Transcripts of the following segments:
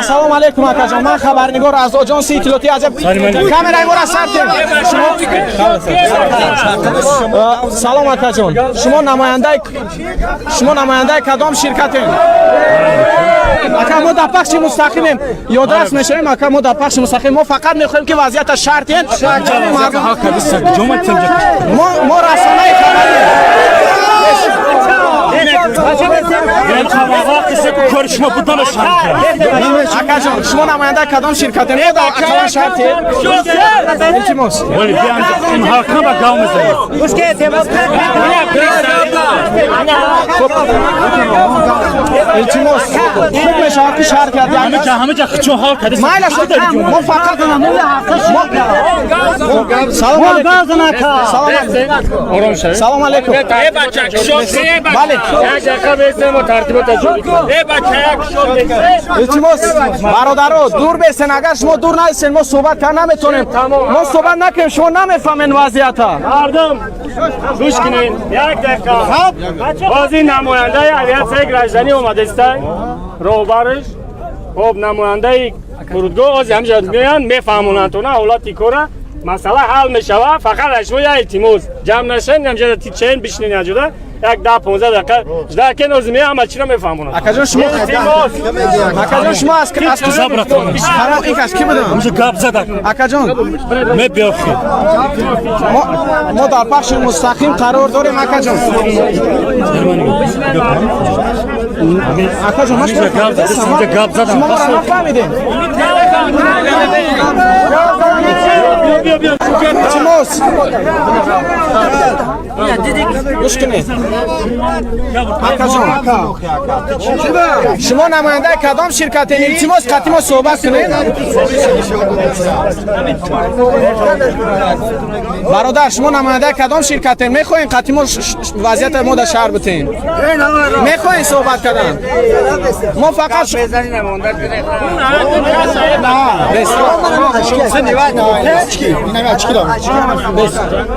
Assalomu alaykum akajon. Men xabarnigor az ajansi itloti ajab. Kameraga bo'ra sarting. Salom akajon. Shuma namoyandayi kadom shirkating? Aka mo dar paxshi mustaqimim. Yodras meshayim aka mo dar paxshi mustaqim. Mo faqat mekhoyim ki vaziyat shartiyen. Mo rasonai xabari. Ko'rishma budan akajon, shuma namoyanda kadom shirkating? Mo dar qalan shartiyen. Iltimos. Wali biam hakam va gavmizda. Ushga e'tibor iltimos. Xo'p mesharti sharkat hamma xichon hal qadis. Mayli shu mo faqat Salom alaykum. Salom alaykum. Bale. iltimos бародаро дур бесен агар шумо дур наистен мо суҳбат кард наметонем мо суҳбат накунем шумо намефаҳмед вазъията мардум гӯш кунед як дақиқа бози намояндаи авиатсияи гражданӣ омадастанд роҳбараш хоб намояндаи фурудгоҳ ози ҳамҷа меянд мефаҳмонанд то на ҳолати кора масъала ҳал мешавад фақат аз шумо як илтимос ҷамъ нашавед ҳамҷа тичаен бишнед наҷуда як 10-15 дақиқа жда кен озми ҳама чиро мефаҳмонанд акаҷон шумо аз ки будам ҳамҷа гап задак акаҷон мебиёхи мо дар бахши мустақим қарор дорем акаҷон акаҷон гап задам шумо мора нафаҳмидем илтимос гӯш кунед акаҷон шумо намояндаи кадом ширкатен илтимос қатимо суҳбат кунед бародар шумо намояндаи кадом ширкатен мехоҳем қатимо вазъияти мо дар шаҳр битем мехоҳем суҳбат кардан мо фақат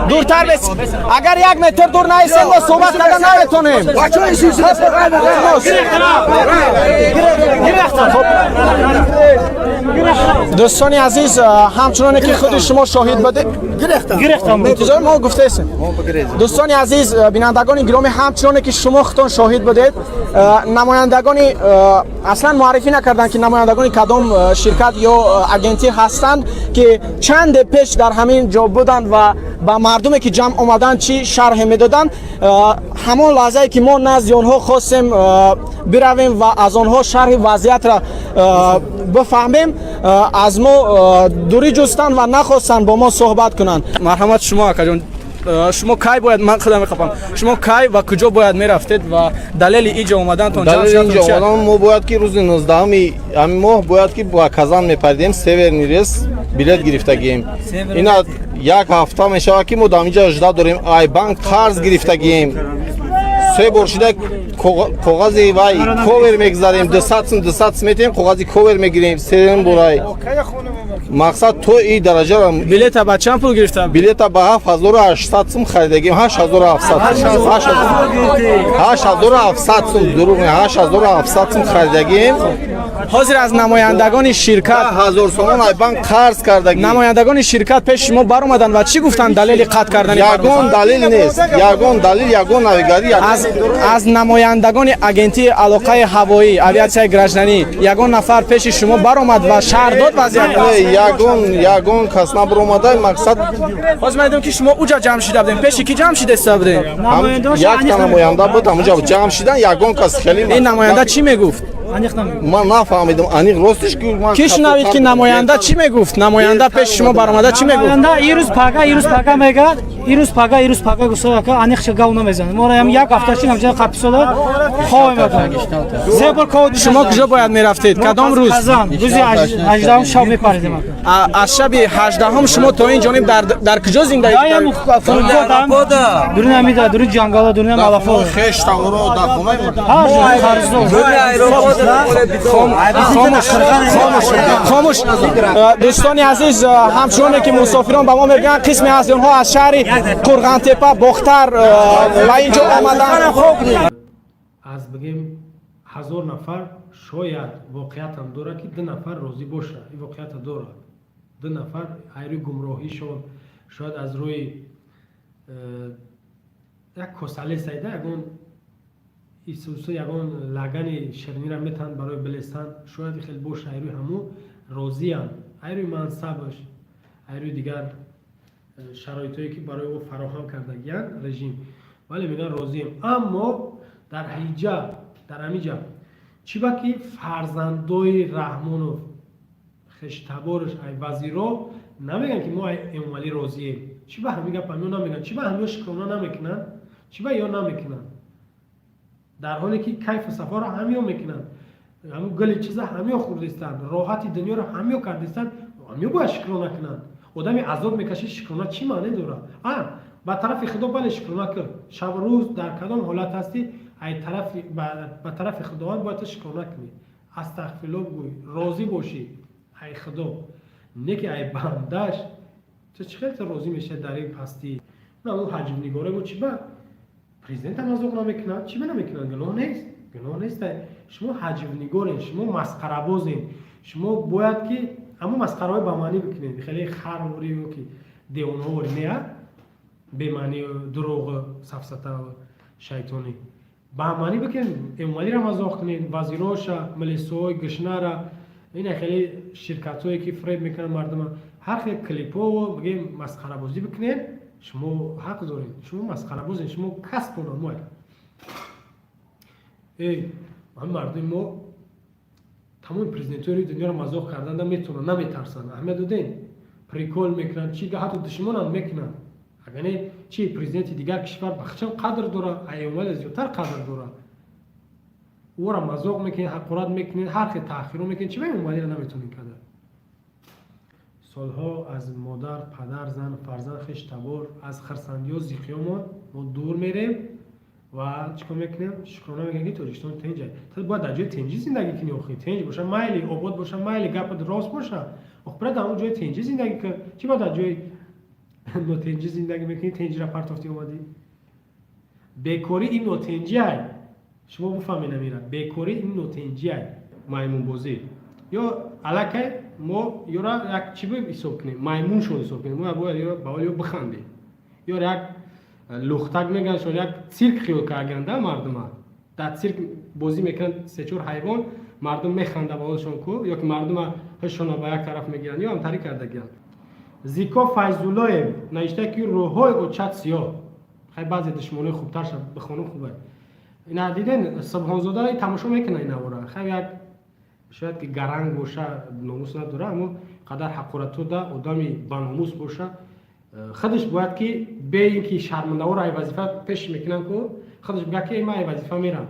дуртар бес агар як метр дур наистем мо суҳбат кардан наметонем дӯстони азиз ҳамчуноне ки худи шумо шоҳид будед интизори мо гуфтаесем дӯстони азиз бинандагони гиромӣ ҳамчуноне ки шумо худтон шоҳид будед намояндагони аслан муаррифӣ накарданд ки намояндагони кадом ширкат ё агентӣ ҳастанд ки чанде пеш дар ҳамин ҷо буданд ва ба мардуме ки ҷамъ омаданд чӣ шарҳе медоданд ҳамон лаҳзае ки мо назди онҳо хостем биравем ва аз онҳо шарҳи вазъиятро бифаҳмем аз мо дурӣ ҷустанд ва нахостанд бо мо суҳбат кунанд марҳамат шумо акаҷон шумо кай бояд ман худам мехоҳам шумо кай ва куҷо бояд мерафтед ва далели инҷо омадантон мо бояд ки рӯзи 19-ами ҳамин моҳ бояд ки ба казан мепардем северни рейс билет гирифтагием ина як ҳафта мешавад ки мо дар инҷа жда дорем айбанк қарз гирифтагием се бор шуда коғази вай ковер мегзарем 200 сум метем коғази ковер мегирем сем борай мақсад то и дараҷа билета ба чанд пул гирифта билета ба 7800 сум харидагем 8700 сум дуруғ 8700 сум харидагем ҳозир аз намояндагони ширкат 1000 сомон айбанк қарз кардагем намояндагони ширкат пеши шумо баромаданд ва чӣ гуфтанд далели қатъ кардани ягон далел нест ягон далел ягон навигарӣ аз намояндагони агентии алоқаи ҳавоӣ авиатсияи гражданӣ ягон нафар пеши шумо баромад ва шаҳр дод вазъият ягон кас набаромада мақсад ҳозир ман дидам ки шумо уҷа ҷамъ шида будем пеши ки ҷамъ шидаста будем якта намоянда буд ҳамуҷа ҷамъ шидан ягон кас хеле ин намоянда чӣ мегуфт ман нафаҳмидам аниқ ростиш ки шунавид ки намоянда чӣ мегуфт намоянда пеши шумо баромада чӣ мегуфт ирӯз пага гусояка аниқша гав намезанад мора ям як ҳафташи ҳамҷа қаписода хоҳем зебор код шумо куҷо бояд мерафтед кадом рӯз рӯзи 18 шаб мепаридем аз шаби 18 шумо то ин ҷониб дар куҷо зиндаи дуруни амида дуруни ҷангала дуруни малафо хештаоро дар хонаи خاموش دوستانی عزیز همچنانه که مسافران با ما میگن قسمی از اونها از شهر قرغنتپه باختر و اینجا آمدن از بگیم 1000 نفر шояд воқеиятам дора ки ду нафар розӣ боша. Ин воқеият дора. Ду нафар айрӯи гумроҳишон шояд аз рӯи як косале сайда ягон исусу ягон лагани ширнира метаванд барои билестан. Шояд хеле боша айрӯи ҳаму розиянд. Айрӯи мансабаш, айрӯи дигар шароитое ки барои ӯ фароҳам кардагиянд режим. Вале мегӯянд розием. Аммо дар ҳиҷа, дар ҳамиҷа чӣ ба ки фарзандои Раҳмонов хештабораш ай вазиро намегӯянд ки мо эмомалӣ розием. Чӣ ба ҳамин гап ҳамиё намегӯянд? Чӣ ба ҳамиё шукрона намекунанд? Чӣ ба ё намекунанд? дар ҳоле ки кайфу сафоро ҳамиё мекунанд. ҳамн гули чиза ҳамиё хурдистанд. Роҳати дунёро ҳамиё кардистанд. ҳамиё бояд шукрона кунанд. одами азоб мекашид, шукрона чӣ маъне дорад? ба тарафи худо бале шукрона кунад. шабрӯз дар кадом ҳолат ҳастӣ, ба тарафи худованд бояд шукрона кунӣ. астағфируллоҳ гӯй, розӣ бошӣ. ай худо, не ки ай бандаш. чӣ хеле розӣ мешавад дар ин пастӣ? ҳамун ҳаҷвнигоре бо чӣ ба президентам азоб намекунад? чӣ ба намекунад? гуноҳ нест. гуноҳ нест. шумо ҳаҷвнигорен, шумо масхарабозен. шумо бояд ки ҳамун масхараҳои ба маънӣ бикунед. хеле харвори ё ки девонҳовори неа бемаъни дурӯғ сафсата шайтонӣ ба маънӣ бикунед. эмомалиро мазоқ кунед, вазироша, милисоҳои гушнара, ина хеле ширкатҳое ки фреб мекунанд мардума, ҳар хел клипҳоро бигем масхарабозӣ бикунед. шумо ҳақ доред. шумо масхарабозен. шумо касб намоед. ҳамин мардуми мо тамоми президентҳои дунёро мазоқ кардан метавонанд, наметарсанд. аҳамият додем. прикол мекунанд, чӣ ҳатто душмонам мекунанд. агар не чи президенти дигар кишвар бахчам қадр дорад, айёмал зиёдтар қадр дорад. ӯро мазоқ мекунед, ҳақорат мекунед, ҳар хел таъхирҳо мекунед. чӣ ба эмомалиро наметавонед кард? солҳо аз модар, падар, зан, фарзанд, хештабор аз хирсандиҳо, зиқиёмон мо дур мерем ва чӣ кор мекунем? шукрона мегӯем ки Тоҷикистон тинҷ аст. то бояд дар ҷои тинҷӣ зиндагӣ кунӣ. охир тинҷ боша, майли обод боша, майли гапат рост боша. охир дар ҳамун ҷои тинҷӣ зиндагӣ кун. чӣ бояд дар ҷои нотинҷӣ зиндагӣ мекунӣ? тинҷиро партофтӣ омадӣ. бекорӣ ин нотинҷиай. шумо буфаҳмед намира. бекорӣ ин нотинҷиай. маймунбозӣ ё аллакай мо ёра як чӣ ҳисоб кунем? маймуншон ҳисоб кунем. мо бояд ё ба ҳол ё бихандем. ё як лухтак мегӯянд, шояд як цирк хиёл кардаганда мардума. дар цирк бозӣ мекунанд се-чор ҳайвон, мардум механда ба ҳолшон ку, ё ки мардума ҳушона ба як тараф мегиранд, ё ҳамтарӣ кардагиянд. Зико Файзуллоев навишта ки рӯҳҳои очат сиёҳ. хай баъзе душмонои хубтарша бихонам хубе. ина диден Субҳонзода тамошо мекунад ин навора. хай як шояд ки гаранг боша, номус надора, аммо қадар ҳақоратҳо да одами баномус боша. худаш бояд ки бе ин ки шармандаҳоро ай вазифа пеш мекунанд ку, худаш бигӯяд ки ман ай вазифа мерам.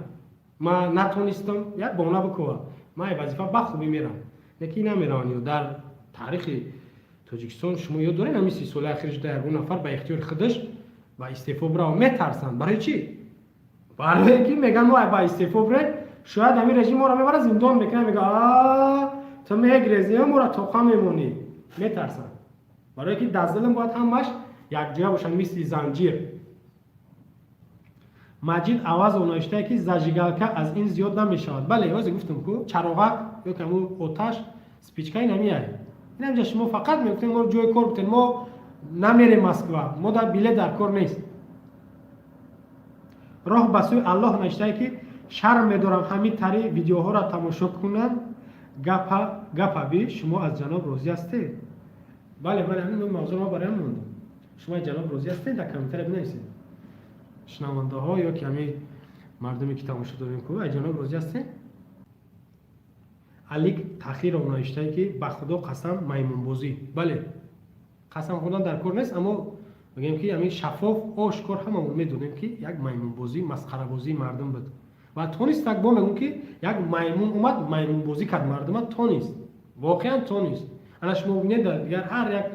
ман натонистам, як бона бикова. ман ай вазифа бахубӣ мерам. лекин намераванд. ё дар таърихи Тоҷикистон шумо ёд доред ҳамин 30 соли ахираш да ягон нафар ба ихтиёри худаш ба истеъфо бирав метарсанд. барои чӣ? барое ки мегӯянд мо ба истеъфо бирем, шояд ҳамин режим моро мебарад зиндон мекунад, мегӯяд ту мегрезӣ, моро тоқа мемонӣ. метарсанд. барое ки дар зулм бояд ҳамаш якҷоя бошанд, мисли занҷир. маҷид авазов навиштае ки зажигалка аз ин зиёд намешавад. бале ҳозир гуфтам ку чароғак ё ки ҳамун оташ спичка ин ҳамияй. ин ҳамҷа шумо фақат мегуфтем мо ҷои кор бутем, мо намерем Москва, мо дар билет дар кор нест. роҳ ба сӯи Аллоҳ навиштае ки шарм медорам ҳамин тари видеоҳоро тамошо кунам. гапа би шумо аз ҷаноб розӣ ҳастед? бале ҳамин мавзӯъ мо барои ҳам мондам. шумо аз ҷаноб розӣ ҳастед? дар комментария бинависед. шунавандаҳо ё ки ҳамин мардуме ки тамошо дорем ку аз ҷаноб розӣ ҳастед? алик тахиров навиштае ки ба худо қасам маймунбозӣ. бале қасам хӯрдан дар кор нест, аммо мегӯем ки ҳамин шаффоф ошкор ҳамамон медонем ки як маймунбозӣ, масхарабозии мардум буд. ва тонист так бо мегӯм ки як маймун омад маймунбозӣ кард мардума. тонист. воқеан тонист. ана шумо бинед дигар ҳар як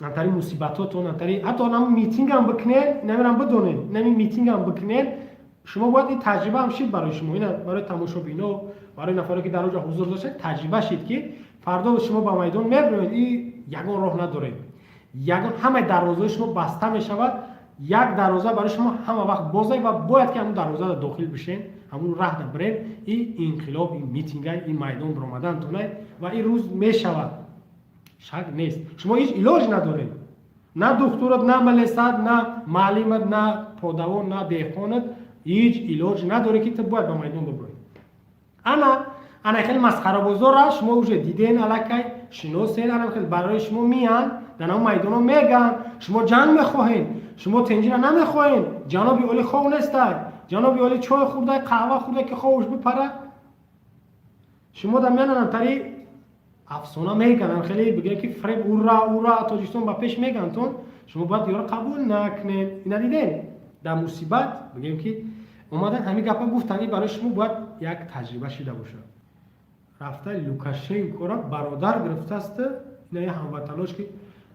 антари мусибатотон, антари ҳатто нам митингам бикунед, намерам бидонед, нами митингам бикунед, шумо бояд ин таҷриба ҳам шид барои шумо. ина барои тамошобино, барои нафаре ки дар оҷа ҳузур доштед таҷриба шид ки фардо шумо ба майдон мебироед, ин ягон роҳ надоред. ягон ҳамаи дарвозаҳои шумо баста мешавад. یک دروازه برای شما همه وقت بازه و باید که همون دروازه را داخل بشین، همون راه را برین. این انقلاب، این میتینگ، این میدان در آمدن تونه و این روز میشود، شک نیست. شما هیچ علاج ندارید، نه دکترت، نه ملست، نه معلمت، نه پادوان، نه دهقانت، هیچ علاج نداره که تو باید به میدان ببرید. انا خیلی مسخره بازار شما اوج دیدین، الکی شناسین، انا خیلی برای شما میان در اون میدان میگن شما جنگ میخواهین، شما تنجین نمیخواهین، جنابی اولی خواه نیستای، جنابی اولی چای خورده، قهوه خورده که خوش بپره. شما در میانن تری افسانه میگن، خیلی بگن که فریب اورا تاجیکستان با پیش میگن تون، شما باید دیگه قبول نکنین. اینا دیدین در مصیبت بگیم که اومدن همین گپا گفتن برای شما باید یک تجربه شده باشه. رفته لوکاشنکو را برادر گرفته است، اینا یه هموطناش که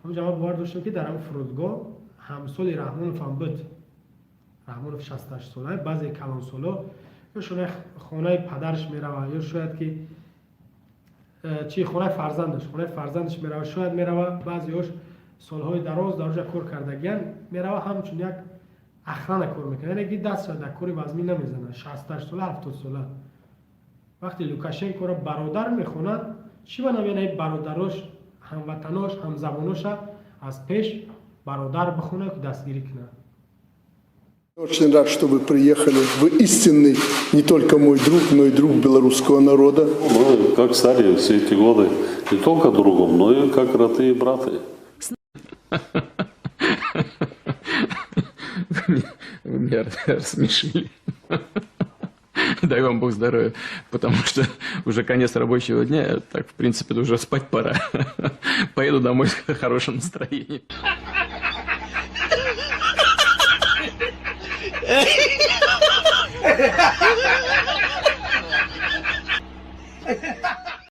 هم جواب باور داشتن که در اون فرودگاه همسال رحمانوف هم بود، رحمانوف 68 ساله، بعضی کلان سالا یا شاید خانه پدرش میروه یا شاید که چی خانه فرزندش میروه، شاید میروه بعضیاش سالهای دراز در اونجا کار کردگیان میروه همچون یک اخران کار میکنه، یعنی دست در کاری وزمی نمیزنه، 68 ساله 70 ساله. وقتی لوکاشنکو را برادر میخونه چی بنابینه برادراش هموطناش همزباناش از پیش برادر бахуна к дастгири кна. Очень рад, что вы приехали. Вы истинный не только мой друг, но и друг белорусского народа. Мы, как стали все эти годы, не только другом, но и как родные браты. Вы меня рассмешили. Дай вам Бог здоровья, потому что уже конец рабочего дня, так, в принципе, уже спать пора. Поеду домой с хорошим настроением. Ha ha ha ha!